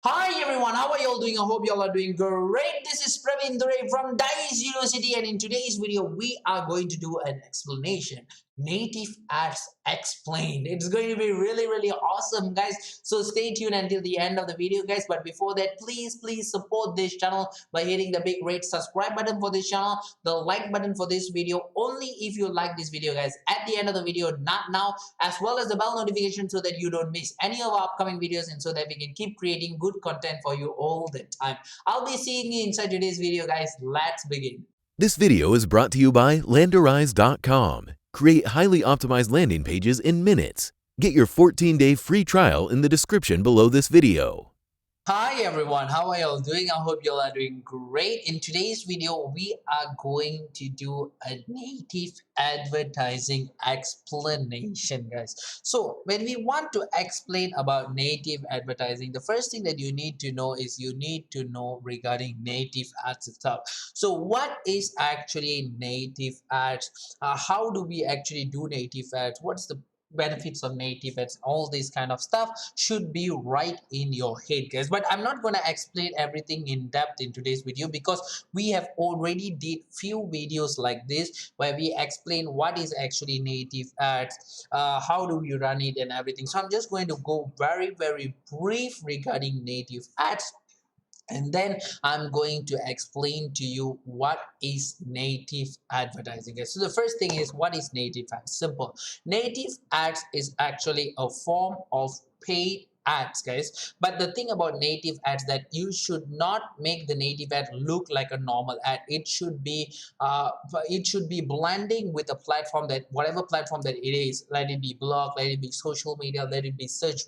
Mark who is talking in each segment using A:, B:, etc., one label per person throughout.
A: Hi everyone, how are you all doing? I hope you all are doing great. This is Praveen Dure from Dice University, and in today's video, we are going to do an explanation. Native ads explained. It's going to be really awesome, guys. So stay tuned until the end of the video, guys. But before that, please support this channel by hitting the big red subscribe button for this channel, the like button for this video. Only if you like this video, guys. At the end of the video, not now, as well as the bell notification so that you don't miss any of our upcoming videos and so that we can keep creating good content for you all the time. I'll be seeing you inside today's video, guys. Let's begin.
B: This video is brought to you by Landerize.com. Create highly optimized landing pages in minutes. Get your 14-day free trial in the description below this video.
A: Hi everyone, how are y'all doing? I hope y'all are doing great. In today's video, we are going to do a native advertising explanation, guys. So when we want to explain about native advertising, the first thing that you need to know is you need to know regarding native ads itself. So what is actually native ads? How do we actually do native ads? What's the benefits of native ads? All this kind of stuff should be right in your head, guys. But I'm not going to explain everything in depth in today's video because we have already did few videos like this where we explain what is actually native ads, how do we run it and everything. So I'm just going to go very brief regarding native ads, and then I'm going to explain to you what is native advertising. So the first thing is, what is native ads? Simple. Native ads is actually a form of paid ads, guys. But the thing about native ads that you should not make the native ad look like a normal ad. It should be blending with a platform, that whatever platform that it is, let it be blog, let it be social media, let it be search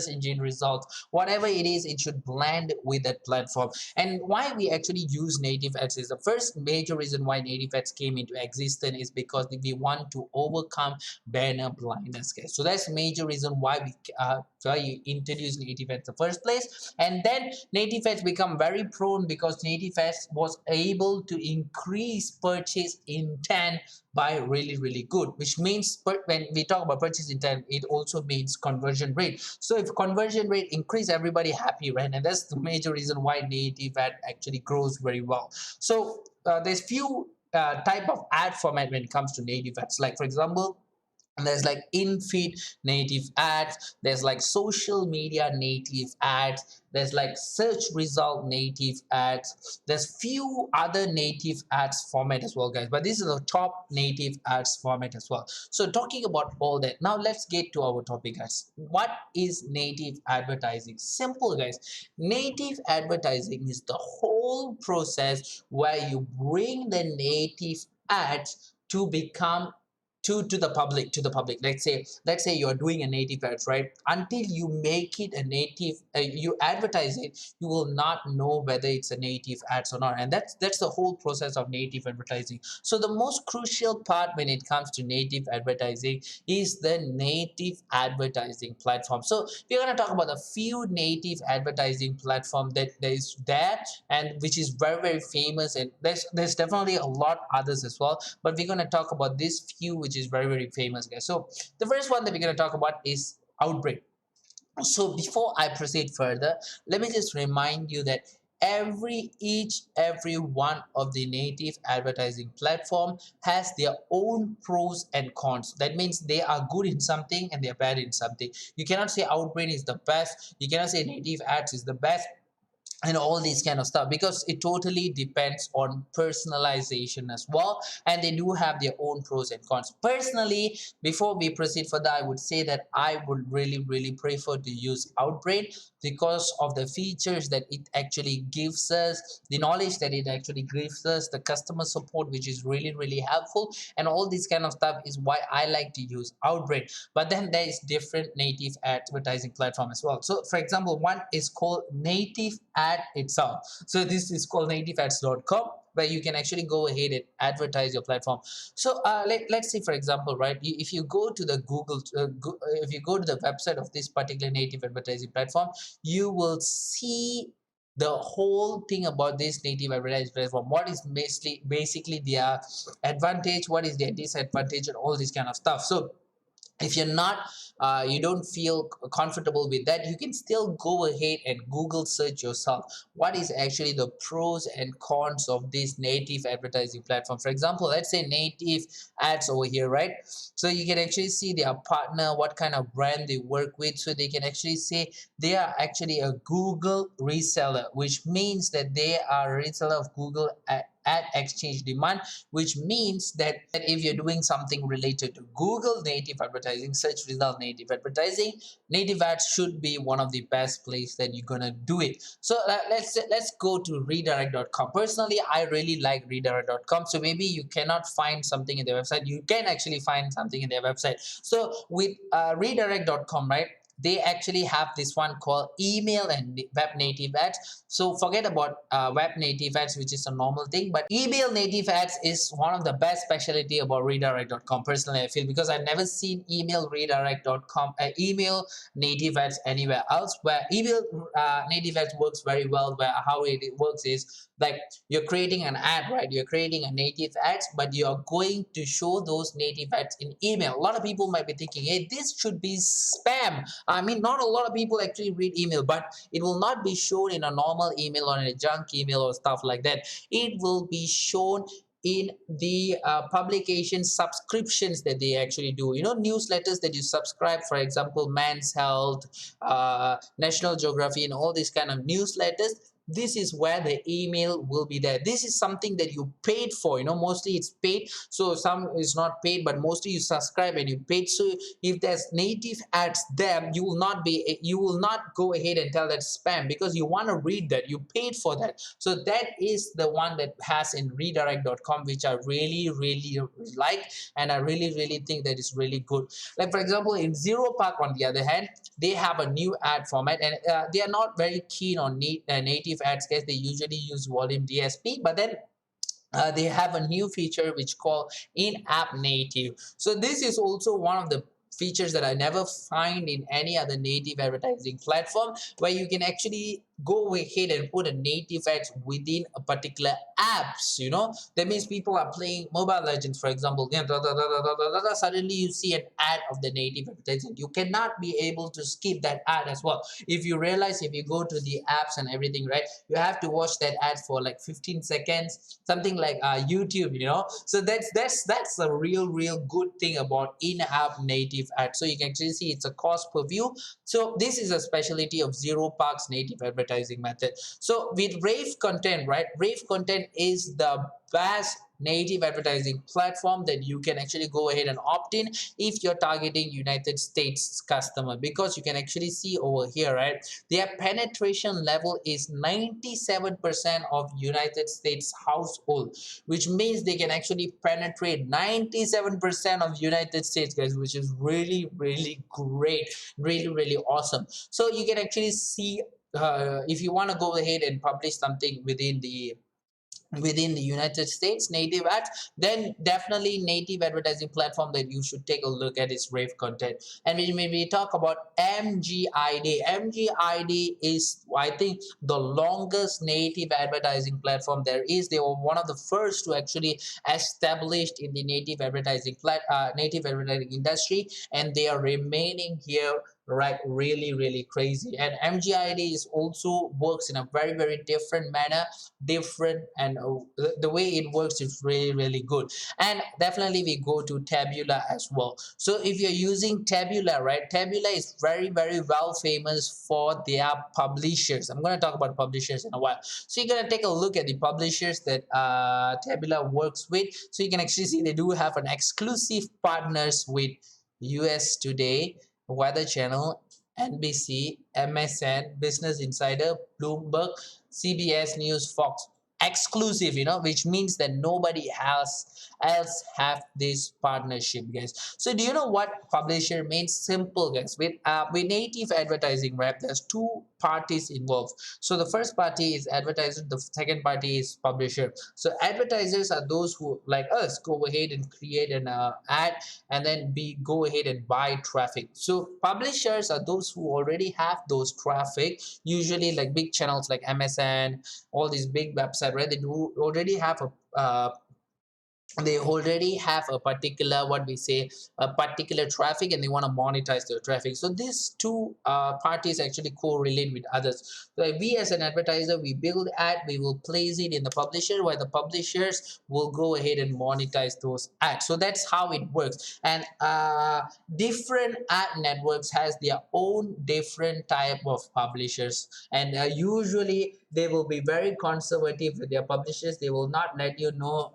A: engine results, whatever it is, it should blend with that platform. And why we actually use native ads is, the first major reason why native ads came into existence is because we want to overcome banner blindness, guys. So that's major reason why you introduce native ads in the first place. And then native ads become very prone because native ads was able to increase purchase intent by really good, which means when we talk about purchase intent, it also means conversion rate. So if conversion rate increase, everybody happy, right? And that's the major reason why native ad actually grows very well. So there's few type of ad format when it comes to native ads. Like for example, there's like in-feed native ads, there's like social media native ads, there's like search result native ads, there's few other native ads format as well, guys, but this is the top native ads format as well. So talking about all that, now let's get to our topic, guys. What is native advertising? Simple, guys. Native advertising is the whole process where you bring the native ads to become to the public. Let's say you're doing a native ads, right? Until you make it a native, you advertise it, you will not know whether it's a native ads or not. And that's the whole process of native advertising. So the most crucial part when it comes to native advertising is the native advertising platform. So we're going to talk about a few native advertising platform that is there, and which is very famous, and there's definitely a lot others as well, but we're going to talk about this few which is very famous, guys. So the first one that we're going to talk about is Outbrain. So before I proceed further, let me just remind you that every one of the native advertising platform has their own pros and cons. That means they are good in something and they're bad in something. You cannot say Outbrain is the best, you cannot say native ads is the best, and all these kind of stuff, because it totally depends on personalization as well, and they do have their own pros and cons. Personally, before we proceed further, I would say that I would really prefer to use Outbrain because of the features that it actually gives us, the knowledge that it actually gives us, the customer support which is really helpful, and all this kind of stuff is why I like to use Outbrain. But then there is different native advertising platform as well. So for example, one is called Native Ad itself. So this is called nativeads.com, where you can actually go ahead and advertise your platform. So let's say for example, right, if you go to the if you go to the website of this particular native advertising platform, you will see the whole thing about this native advertising platform. What is basically their advantage, what is their disadvantage, and all this kind of stuff. So if you're not you don't feel comfortable with that, you can still go ahead and Google search yourself what is actually the pros and cons of this native advertising platform. For example, let's say native ads over here, right? So you can actually see their partner, what kind of brand they work with. So they can actually say they are actually a Google reseller, which means that they are a reseller of Google ad exchange demand, which means that if you're doing something related to Google native advertising, search result native advertising, native ads should be one of the best place that you're gonna do it. So let's go to redirect.com. Personally, I really like redirect.com. So maybe you cannot find something in their website, you can actually find something in their website. So with redirect.com, right, they actually have this one called email and web native ads. So forget about web native ads, which is a normal thing, but email native ads is one of the best specialty about redirect.com. Personally, I feel, because I've never seen email redirect.com email native ads anywhere else. Where email native ads works very well, where how it works is like you're creating an ad, right? You're creating a native ads, but you're going to show those native ads in email. A lot of people might be thinking, hey, this should be spam. I mean, not a lot of people actually read email, but it will not be shown in a normal email or in a junk email or stuff like that. It will be shown in the publication subscriptions that they actually do. You know, newsletters that you subscribe, for example, Man's Health, National Geography, and all these kind of newsletters. This is where the email will be there. This is something that you paid for. You know, mostly it's paid. So some is not paid, but mostly you subscribe and you paid. So if there's native ads there, you will not go ahead and tell that spam, because you want to read that, you paid for that. So that is the one that has in redirect.com, which I really like, and I really think that is really good. Like for example, in Zero Park, on the other hand, they have a new ad format, and they are not very keen on native ads, guys. They usually use volume DSP, but then they have a new feature which called in-app native. So this is also one of the features that I never find in any other native advertising platform, where you can actually go ahead and put a native ads within a particular apps. You know, that means people are playing Mobile Legends, for example, suddenly you see an ad of the native advertising. You cannot be able to skip that ad as well. If you realize, if you go to the apps and everything, right, you have to watch that ad for like 15 seconds, something like YouTube, you know. So that's a real good thing about in-app native ads. So you can actually see it's a cost per view. So this is a specialty of Zero Park's native advertising method. So with Rave Content, right, Rave Content is the best native advertising platform that you can actually go ahead and opt in if you're targeting United States customer, because you can actually see over here, right, their penetration level is 97% of United States household, which means they can actually penetrate 97% of United States, guys, which is really great, really awesome. So you can actually see if you want to go ahead and publish something within the United States native ads, then definitely native advertising platform that you should take a look at is Rave Content. And when we talk about MGID, MGID is, I think, the longest native advertising platform there is. They were one of the first to actually established in the native advertising industry, and they are remaining here, right, really crazy. And MGID is also works in a very different manner, different, and the way it works is really good. And definitely we go to Taboola as well. So if you're using Taboola, right, Taboola is very well famous for their publishers. I'm going to talk about publishers in a while. So you're going to take a look at the publishers that Taboola works with. So you can actually see they do have an exclusive partners with US Today, Weather Channel, NBC, MSN, Business Insider, Bloomberg, CBS News, Fox. Exclusive, you know, which means that nobody else have this partnership, guys. So do you know what publisher means? Simple, guys. With native advertising, right, there's two parties involved. So the first party is advertiser, the second party is publisher. So advertisers are those who, like us, go ahead and create an ad, and then go ahead and buy traffic. So publishers are those who already have those traffic, usually like big channels like MSN, all these big websites, right? They do already have a they already have a particular, what we say, a particular traffic, and they want to monetize their traffic. So these two parties actually correlate with others. So if we as an advertiser, we build ad, we will place it in the publisher, while the publishers will go ahead and monetize those ads. So that's how it works. And different ad networks has their own different type of publishers, and usually they will be very conservative with their publishers. They will not let you know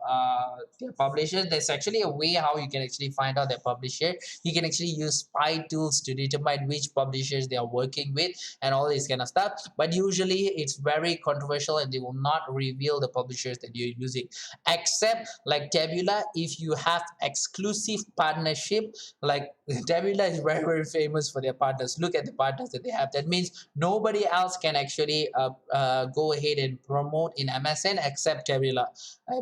A: their publishers. There's actually a way how you can actually find out their publisher. You can actually use spy tools to determine which publishers they are working with and all this kind of stuff. But usually it's very controversial, and they will not reveal the publishers that you're using, except like Tabula. If you have exclusive partnership, like Tabula is very very famous for their partners. Look at the partners that they have. That means nobody else can actually go ahead and promote in MSN except Tabula.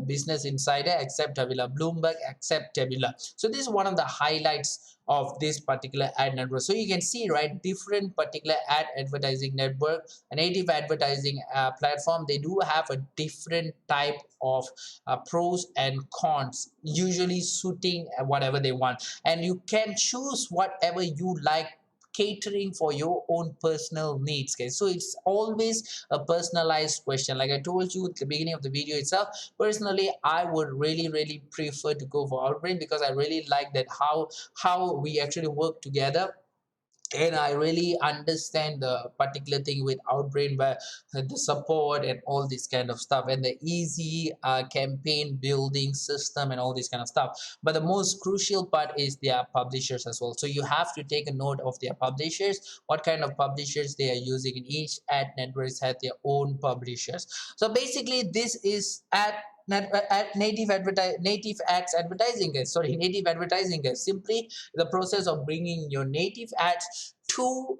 A: Business Insider except Tabula, Bloomberg except Tabula. So this is one of the highlights of this particular ad network. So you can see, right, different particular ad advertising network, a native advertising platform, they do have a different type of pros and cons, usually suiting whatever they want, and you can choose whatever you like, catering for your own personal needs, guys. So it's always a personalized question. Like I told you at the beginning of the video itself, personally I would really prefer to go for Outbrain, because I really like that how we actually work together, and I really understand the particular thing with Outbrain, where the support and all this kind of stuff, and the easy campaign building system and all this kind of stuff. But the most crucial part is their publishers as well. So you have to take a note of their publishers, what kind of publishers they are using. In each ad network has their own publishers. So basically, this is native ads advertising, guys. Sorry, native advertising, guys. Simply the process of bringing your native ads to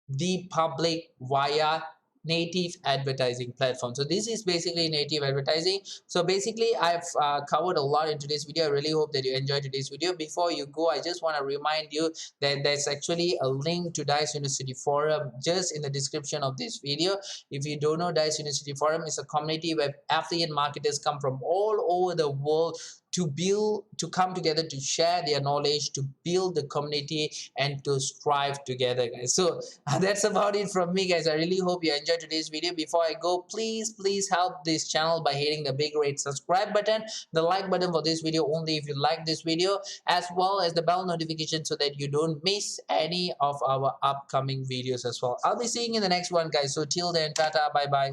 A: the public via native advertising platform. So this is basically native advertising. So basically I've covered a lot in today's video. I really hope that you enjoyed today's video. Before you go, I just want to remind you that there's actually a link to Dice University Forum just in the description of this video. If you don't know, Dice University Forum is a community where affiliate marketers come from all over the world to come together to share their knowledge, to build the community, and to strive together, guys. So that's about it from me, guys. I really hope you enjoyed today's video. Before I go, please help this channel by hitting the big red subscribe button, the like button for this video only if you like this video, as well as the bell notification so that you don't miss any of our upcoming videos as well. I'll be seeing you in the next one, guys. So till then, tata, bye bye.